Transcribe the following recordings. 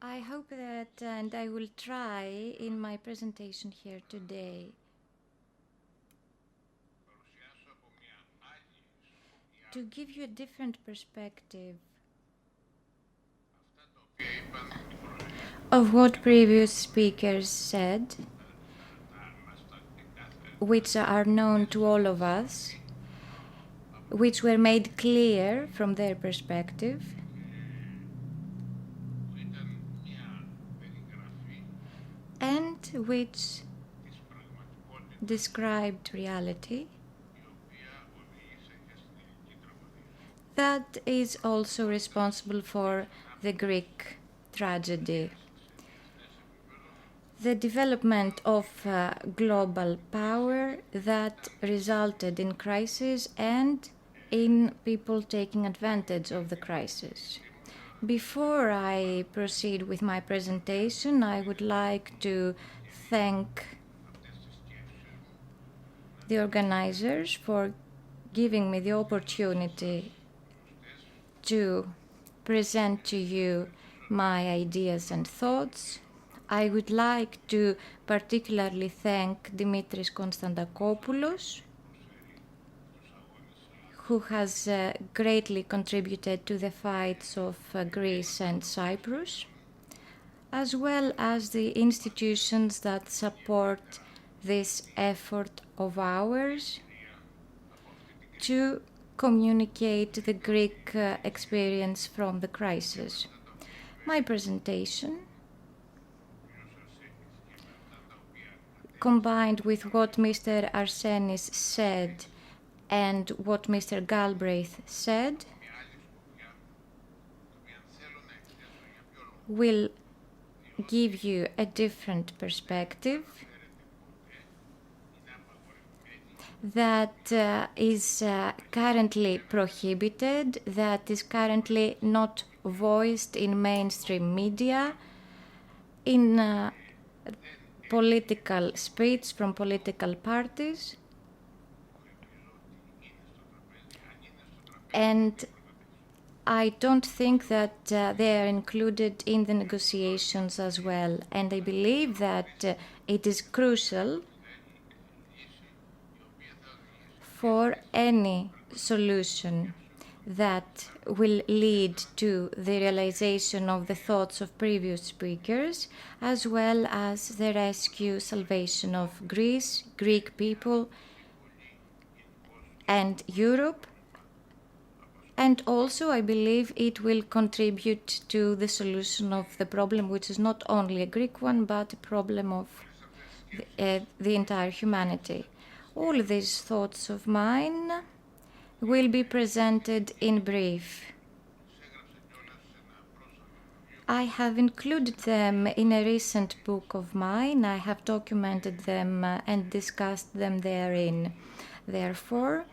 I hope that, and I will try in my presentation here today, to give you a different perspective of what previous speakers said, which are known to all of us, which were made clear from their perspective, and which described reality that is also responsible for the Greek tragedy. The development of global power that resulted in crisis and in people taking advantage of the crisis. Before I proceed with my presentation, I would like to thank the organizers for giving me the opportunity to present to you my ideas and thoughts. I would like to particularly thank Dimitris Konstantakopoulos, who has greatly contributed to the fights of Greece and Cyprus, as well as the institutions that support this effort of ours to communicate the Greek experience from the crisis. My presentation, combined with what Mr. Arsenis said and what Mr. Galbraith said, will give you a different perspective that is currently prohibited, that is currently not voiced in mainstream media, in political speech from political parties, and I don't think that they are included in the negotiations as well. And I believe that it is crucial for any solution that will lead to the realization of the thoughts of previous speakers, as well as the rescue, salvation of Greece, Greek people, and Europe. And also, I believe it will contribute to the solution of the problem, which is not only a Greek one, but a problem of the entire humanity. All these thoughts of mine will be presented in brief. I have included them in a recent book of mine. I have documented them and discussed them therein. Therefore,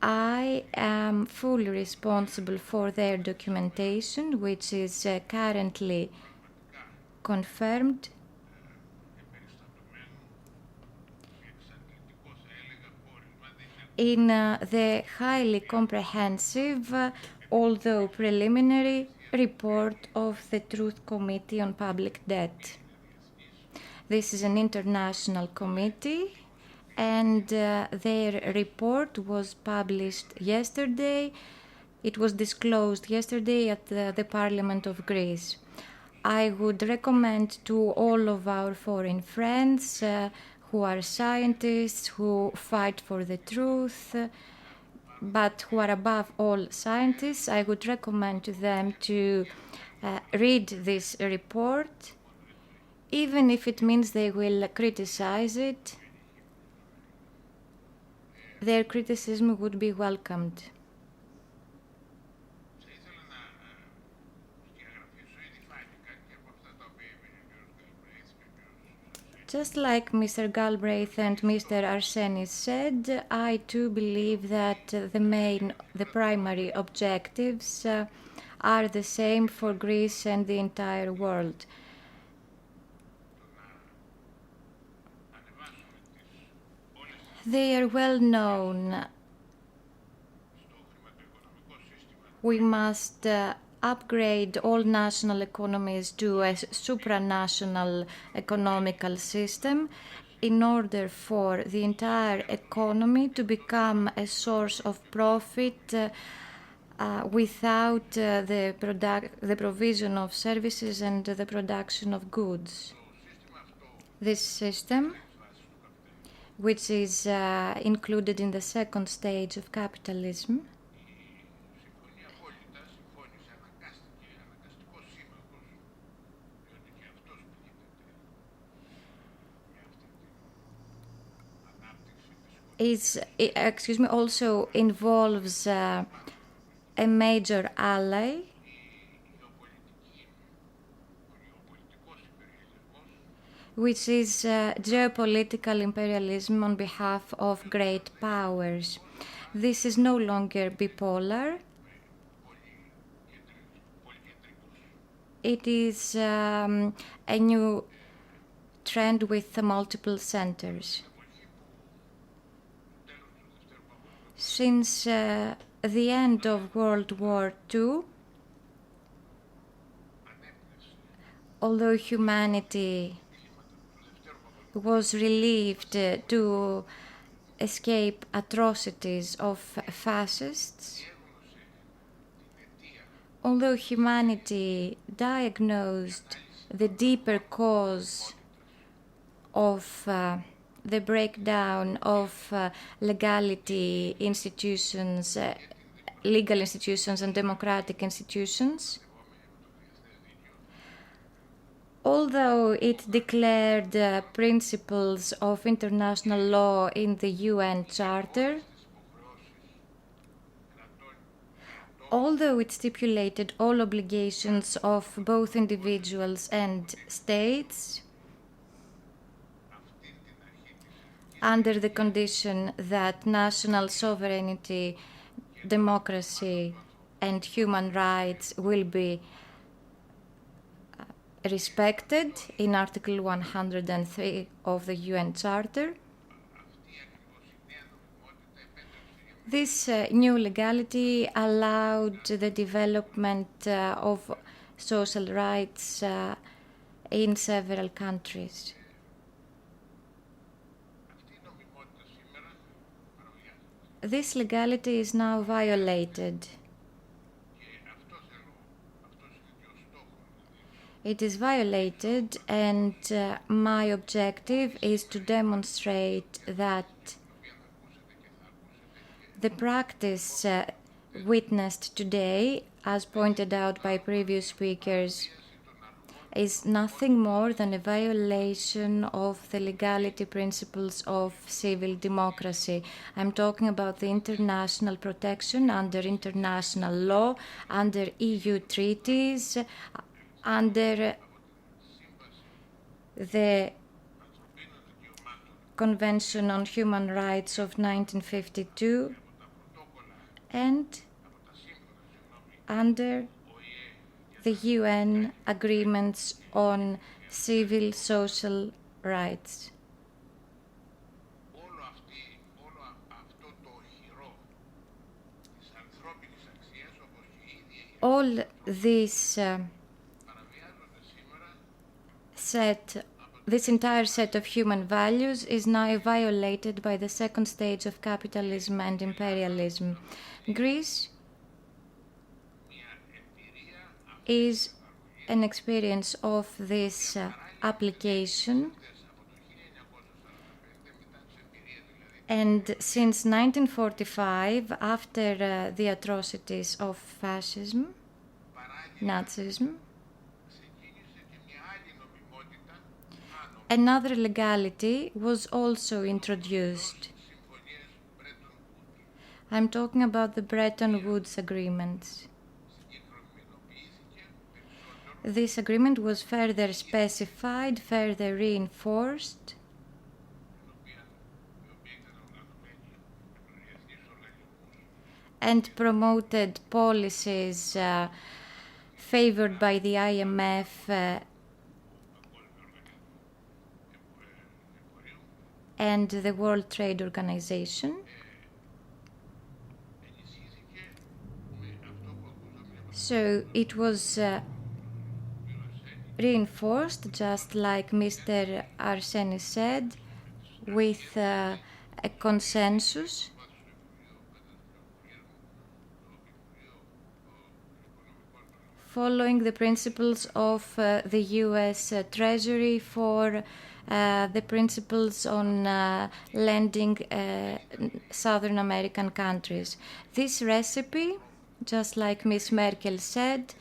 I am fully responsible for their documentation, which is currently confirmed in the highly comprehensive, although preliminary, report of the Truth Committee on Public Debt. This is an international committee, and their report was published yesterday. It was disclosed yesterday at the Parliament of Greece. I would recommend to all of our foreign friends who are scientists, who fight for the truth, but who are above all scientists, I would recommend to them to read this report, even if it means they will criticize it. Their criticism would be welcomed. Just like Mr. Galbraith and Mr. Arsenis said, I too believe that the primary objectives are the same for Greece and the entire world. They are well known. We must upgrade all national economies to a supranational economical system in order for the entire economy to become a source of profit without the provision of services and the production of goods. This system, which is included in the second stage of capitalism, also involves a major ally, which is geopolitical imperialism on behalf of great powers. This is no longer bipolar. It is a new trend with multiple centers. Since the end of World War II, although humanity was relieved to escape atrocities of fascists, although humanity diagnosed the deeper cause of the breakdown of legality institutions, legal institutions and democratic institutions, although it declared principles of international law in the UN Charter, although it stipulated all obligations of both individuals and states, under the condition that national sovereignty, democracy, and human rights will be respected in Article 103 of the UN Charter. This new legality allowed the development of social rights in several countries. This legality is now violated. It is violated, and my objective is to demonstrate that the practice witnessed today, as pointed out by previous speakers, is nothing more than a violation of the legality principles of civil democracy. I'm talking about the international protection under international law, under EU treaties, under the Convention on Human Rights of 1952, and under the UN agreements on civil social rights. All this this entire set of human values is now violated by the second stage of capitalism and imperialism. Greece is an experience of this application, and since 1945, after the atrocities of fascism, Nazism, another legality was also introduced. I'm talking about the Bretton Woods agreements. This agreement was further specified, further reinforced, and promoted policies favored by the IMF and the World Trade Organization. So it was reinforced, just like Mr. Arsenis said, with a consensus following the principles of the US Treasury for the principles on lending Southern American countries. This recipe, just like Ms. Merkel said,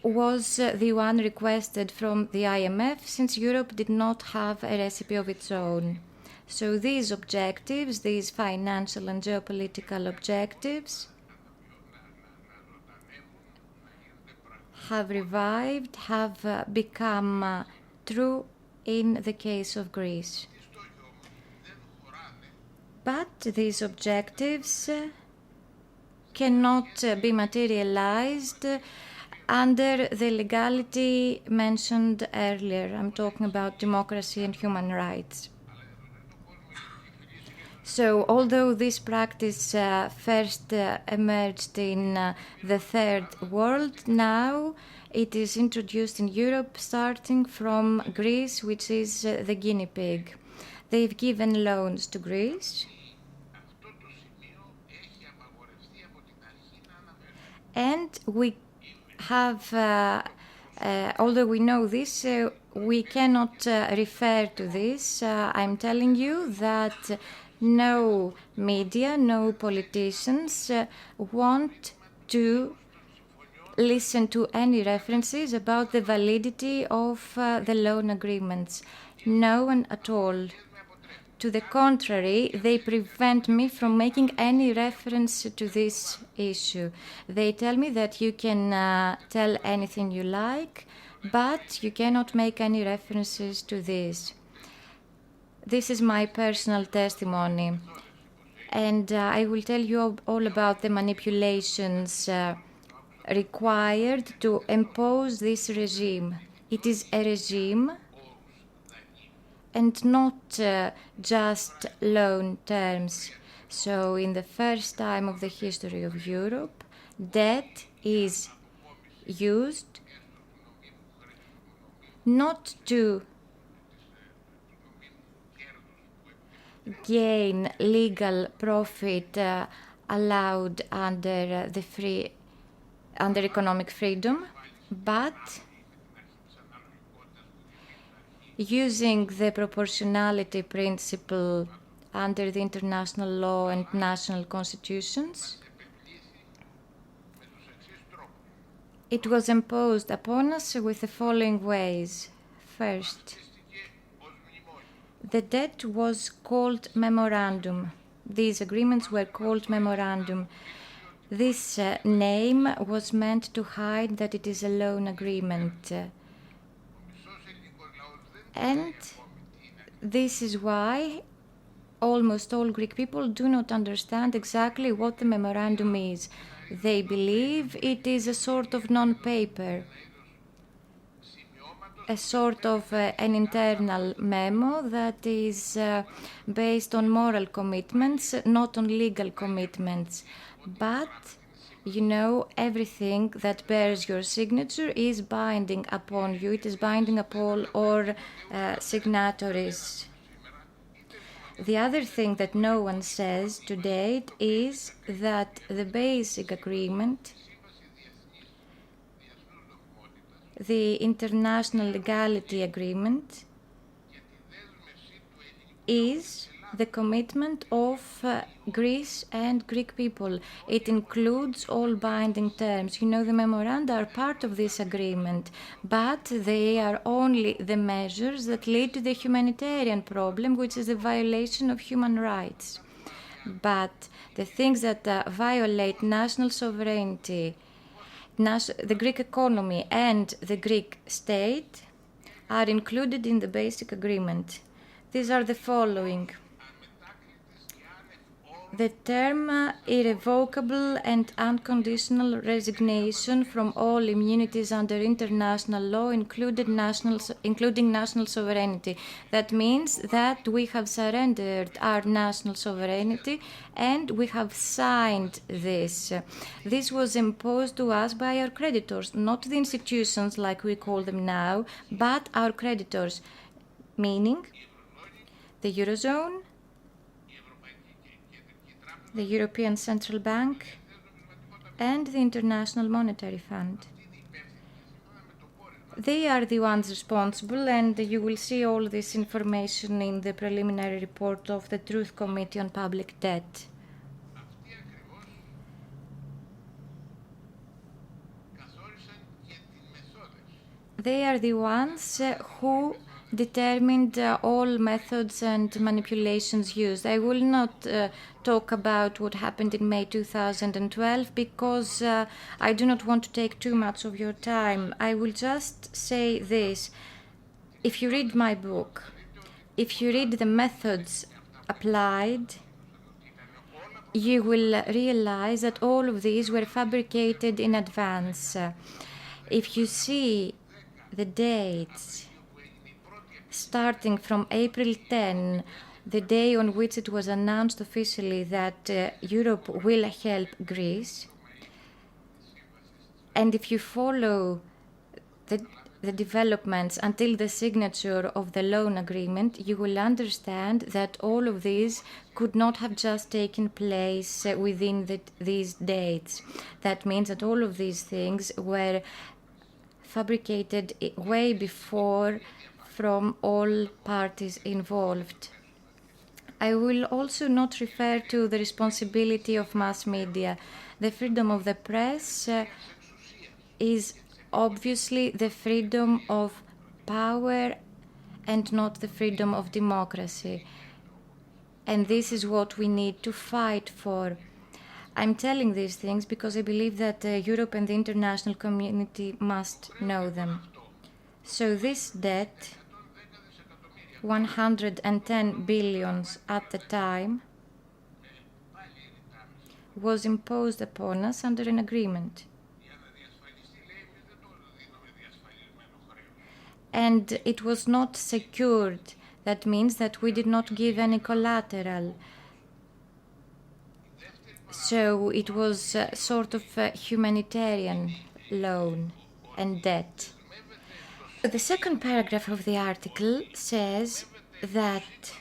was the one requested from the IMF since Europe did not have a recipe of its own. So these objectives, these financial and geopolitical objectives, have revived, have become true in the case of Greece. But these objectives cannot be materialized under the legality mentioned earlier. I'm talking about democracy and human rights. So, although this practice first emerged in the third world, now it is introduced in Europe, starting from Greece, which is the guinea pig. They've given loans to Greece, and we have, although we know this, we cannot refer to this. I'm telling you that no media, no politicians want to listen to any references about the validity of the loan agreements. No one at all. To the contrary, they prevent me from making any reference to this issue. They tell me that you can tell anything you like, but you cannot make any references to this. This is my personal testimony, and I will tell you all about the manipulations required to impose this regime. It is a regime and not just loan terms. So in the first time of the history of Europe, debt is used not to gain legal profit allowed under economic freedom, but using the proportionality principle under the international law and national constitutions. It was imposed upon us with the following ways. First, the debt was called memorandum. These agreements were called memorandum. This name was meant to hide that it is a loan agreement. And this is why almost all Greek people do not understand exactly what the memorandum is. They believe it is a sort of non-paper, a sort of an internal memo that is based on moral commitments, not on legal commitments. But, you know, everything that bears your signature is binding upon you. It is binding upon all signatories. The other thing that no one says to date is that the basic agreement, the International Legality Agreement, is the commitment of Greece and Greek people. It includes all binding terms. You know, the memoranda are part of this agreement, but they are only the measures that lead to the humanitarian problem, which is the violation of human rights. But the things that violate national sovereignty, the Greek economy and the Greek state are included in the basic agreement. These are the following. the term irrevocable and unconditional resignation from all immunities under international law, including national sovereignty. That means that we have surrendered our national sovereignty and we have signed this. This was imposed to us by our creditors, not the institutions like we call them now, but our creditors, meaning the Eurozone, the European Central Bank, and the International Monetary Fund. They are the ones responsible, and you will see all this information in the preliminary report of the Truth Committee on Public Debt. They are the ones who determined all methods and manipulations used. I will not talk about what happened in May 2012 because I do not want to take too much of your time. I will just say this. If you read my book, if you read the methods applied, you will realize that all of these were fabricated in advance. If you see the dates starting from April 10, the day on which it was announced officially that Europe will help Greece, and if you follow the developments until the signature of the loan agreement, you will understand that all of these could not have just taken place within these dates. That means that all of these things were fabricated way before from all parties involved. I will also not refer to the responsibility of mass media. The freedom of the press is obviously the freedom of power and not the freedom of democracy. And this is what we need to fight for. I'm telling these things because I believe that Europe and the international community must know them. So this debt, 110 billion at the time, was imposed upon us under an agreement. And it was not secured. That means that we did not give any collateral. So it was sort of a humanitarian loan and debt. The second paragraph of the article says that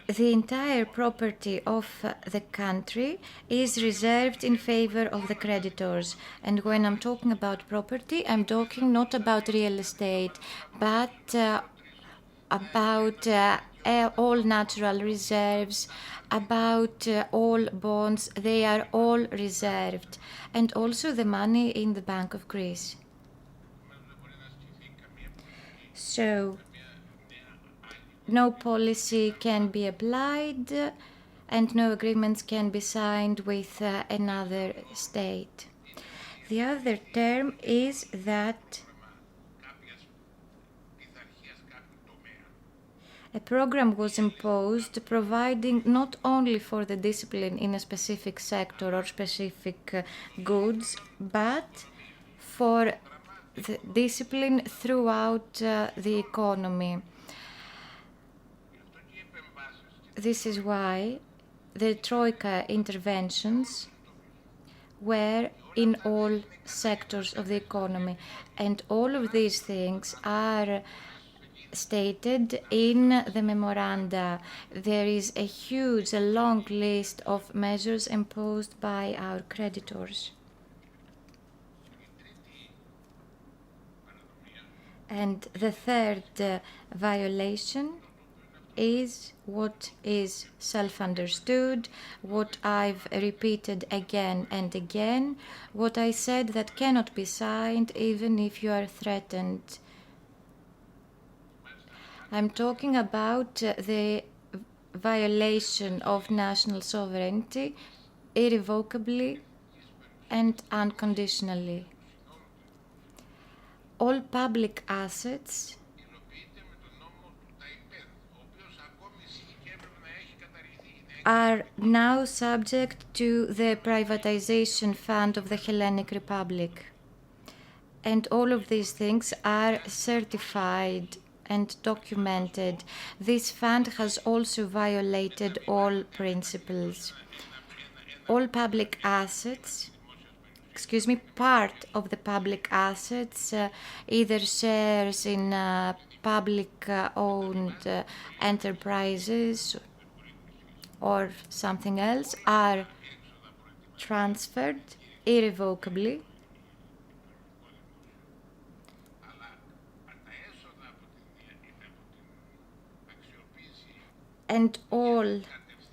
the entire property of the country is reserved in favor of the creditors. And when I'm talking about property, I'm talking not about real estate, but about all natural reserves, about all bonds. They are all reserved. And also the money in the Bank of Greece. So no policy can be applied and no agreements can be signed with another state. The other term is that a program was imposed providing not only for the discipline in a specific sector or specific goods, but for the discipline throughout the economy. This is why the Troika interventions were in all sectors of the economy. And all of these things are stated in the memoranda. There is a long list of measures imposed by our creditors. And the third violation is what is self-understood, what I've repeated again and again, what I said that cannot be signed even if you are threatened. I'm talking about the violation of national sovereignty irrevocably and unconditionally. All public assets are now subject to the privatization fund of the Hellenic Republic. And all of these things are certified and documented. This fund has also violated all principles. All public assets, part of the public assets, either shares in public-owned enterprises or something else, are transferred irrevocably. And all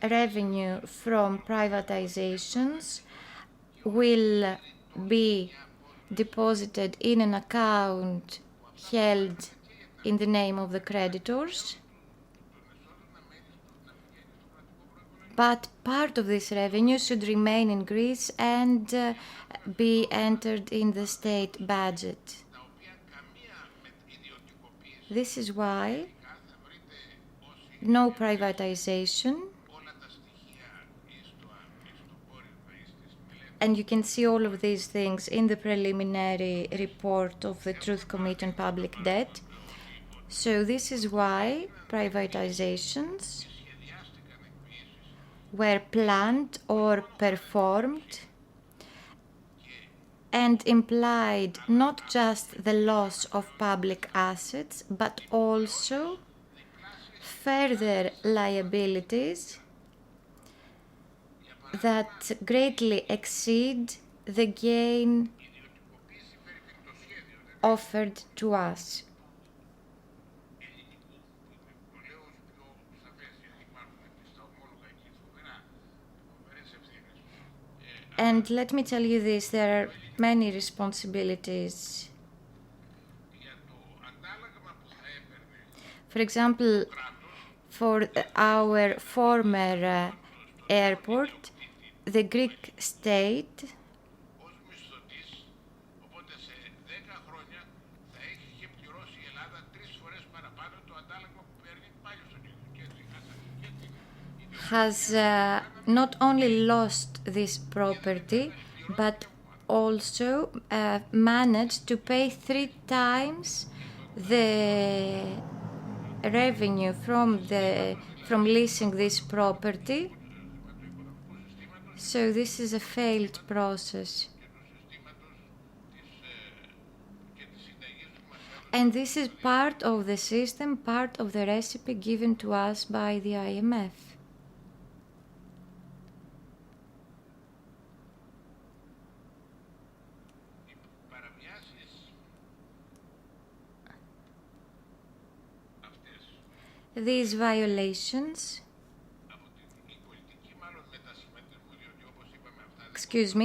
revenue from privatizations will be deposited in an account held in the name of the creditors. But part of this revenue should remain in Greece and be entered in the state budget. This is why no privatization, and you can see all of these things in the preliminary report of the Truth Committee on Public Debt. So this is why privatizations were planned or performed and implied not just the loss of public assets, but also further liabilities that greatly exceed the gain offered to us. And let me tell you this, there are many responsibilities. For example, for our former airport, the Greek state has not only lost this property, but also managed to pay 3 times the revenue from leasing this property. So this is a failed process. And this is part of the system, part of the recipe given to us by the IMF. These violations,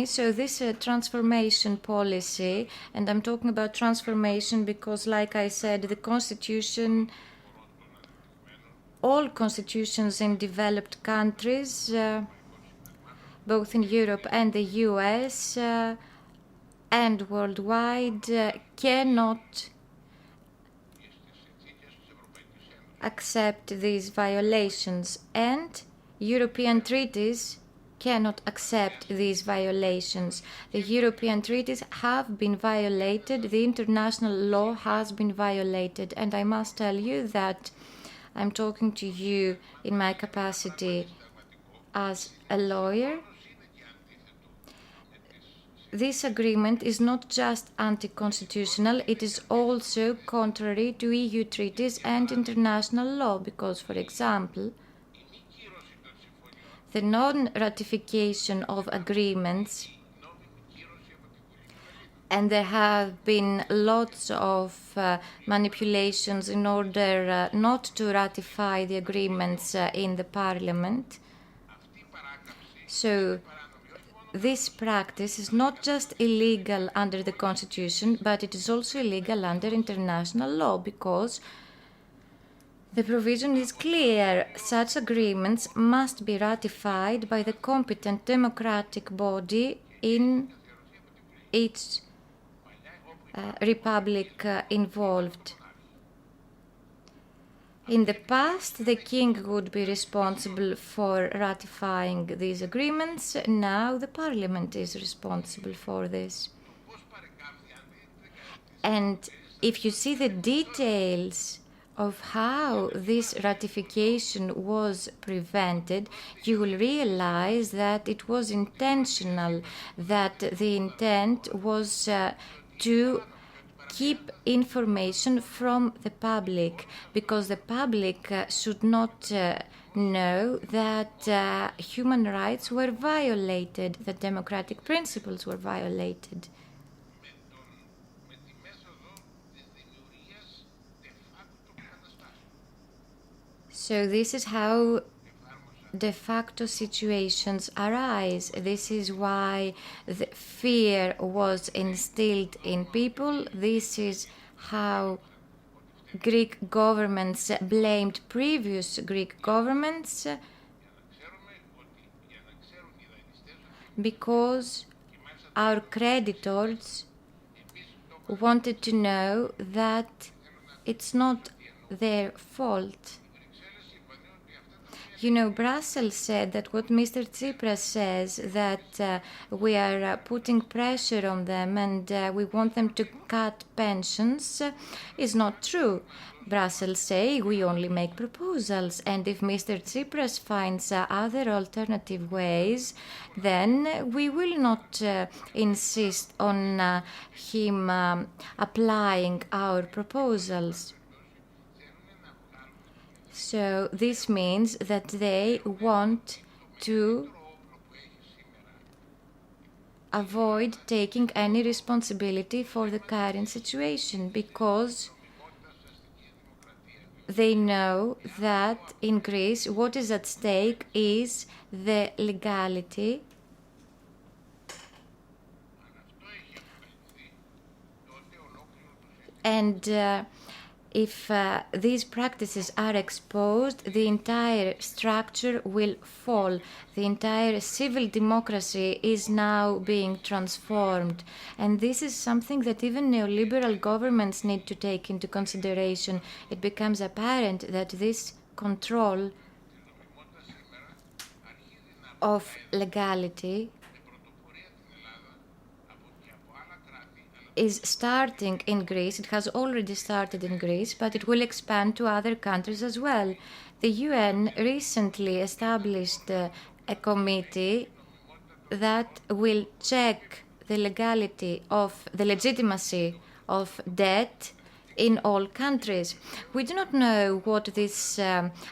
so this transformation policy, and I'm talking about transformation because, like I said, the constitution, all constitutions in developed countries, both in Europe and the US and worldwide, cannot accept these violations, and European treaties cannot accept these violations. The European treaties have been violated, the international law has been violated, and I must tell you that I'm talking to you in my capacity as a lawyer. This agreement is not just anti-constitutional, it is also contrary to EU treaties and international law because, for example, the non-ratification of agreements, and there have been lots of manipulations in order not to ratify the agreements in the Parliament. So this practice is not just illegal under the Constitution, but it is also illegal under international law because the provision is clear. Such agreements must be ratified by the competent democratic body in each republic involved. In the past, the king would be responsible for ratifying these agreements. Now the parliament is responsible for this. And if you see the details of how this ratification was prevented, you will realize that it was intentional, that the intent was to keep information from the public, because the public should not know that human rights were violated, that democratic principles were violated. So this is how de facto situations arise. This is why the fear was instilled in people. This is how Greek governments blamed previous Greek governments, because our creditors wanted to know that it's not their fault. You know, Brussels said that what Mr. Tsipras says, that we are putting pressure on them and we want them to cut pensions, is not true. Brussels say we only make proposals, and if Mr. Tsipras finds other alternative ways, then we will not insist on him applying our proposals. So this means that they want to avoid taking any responsibility for the current situation, because they know that in Greece what is at stake is the legality. And if these practices are exposed, the entire structure will fall. The entire civil democracy is now being transformed. And this is something that even neoliberal governments need to take into consideration. It becomes apparent that this control of legality is starting in Greece. It has already started in Greece, but it will expand to other countries as well. The UN recently established a committee that will check the legitimacy of debt in all countries. We do not know what this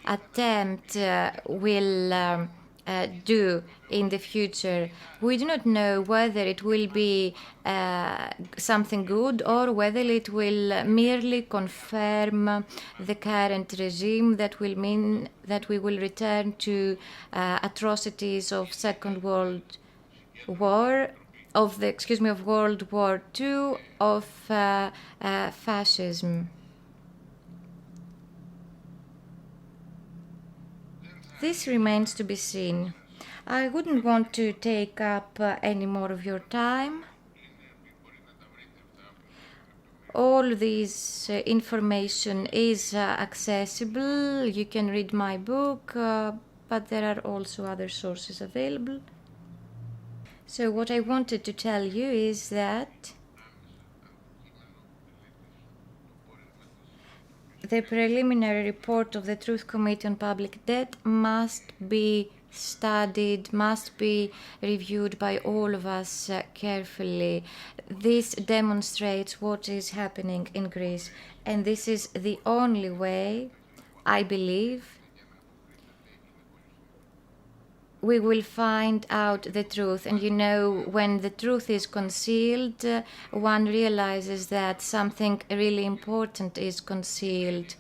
attempt will do in the future. We do not know whether it will be something good or whether it will merely confirm the current regime, that will mean that we will return to atrocities of Second World War, of World War II, of fascism. This remains to be seen. I wouldn't want to take up any more of your time. All this information is accessible. You can read my book, but there are also other sources available. So what I wanted to tell you is that the preliminary report of the Truth Committee on Public Debt must be studied, must be reviewed by all of us carefully. This demonstrates what is happening in Greece, and this is the only way, I believe, we will find out the truth. And you know, when the truth is concealed, one realizes that something really important is concealed.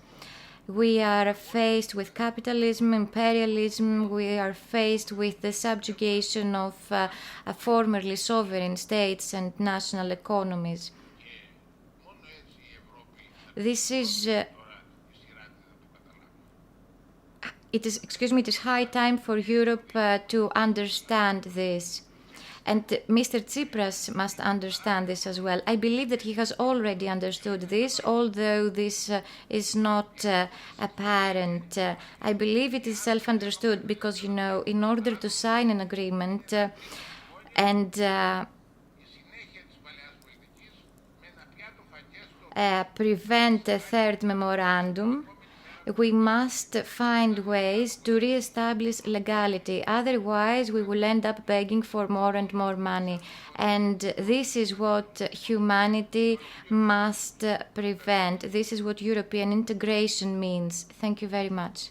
We are faced with capitalism, imperialism. We are faced with the subjugation of formerly sovereign states and national economies. This is it is high time for Europe to understand this. And Mr. Tsipras must understand this as well. I believe that he has already understood this, although this is not apparent. I believe it is self-understood because, in order to sign an agreement and prevent a third memorandum, we must find ways to re-establish legality. Otherwise, we will end up begging for more and more money. And this is what humanity must prevent. This is what European integration means. Thank you very much.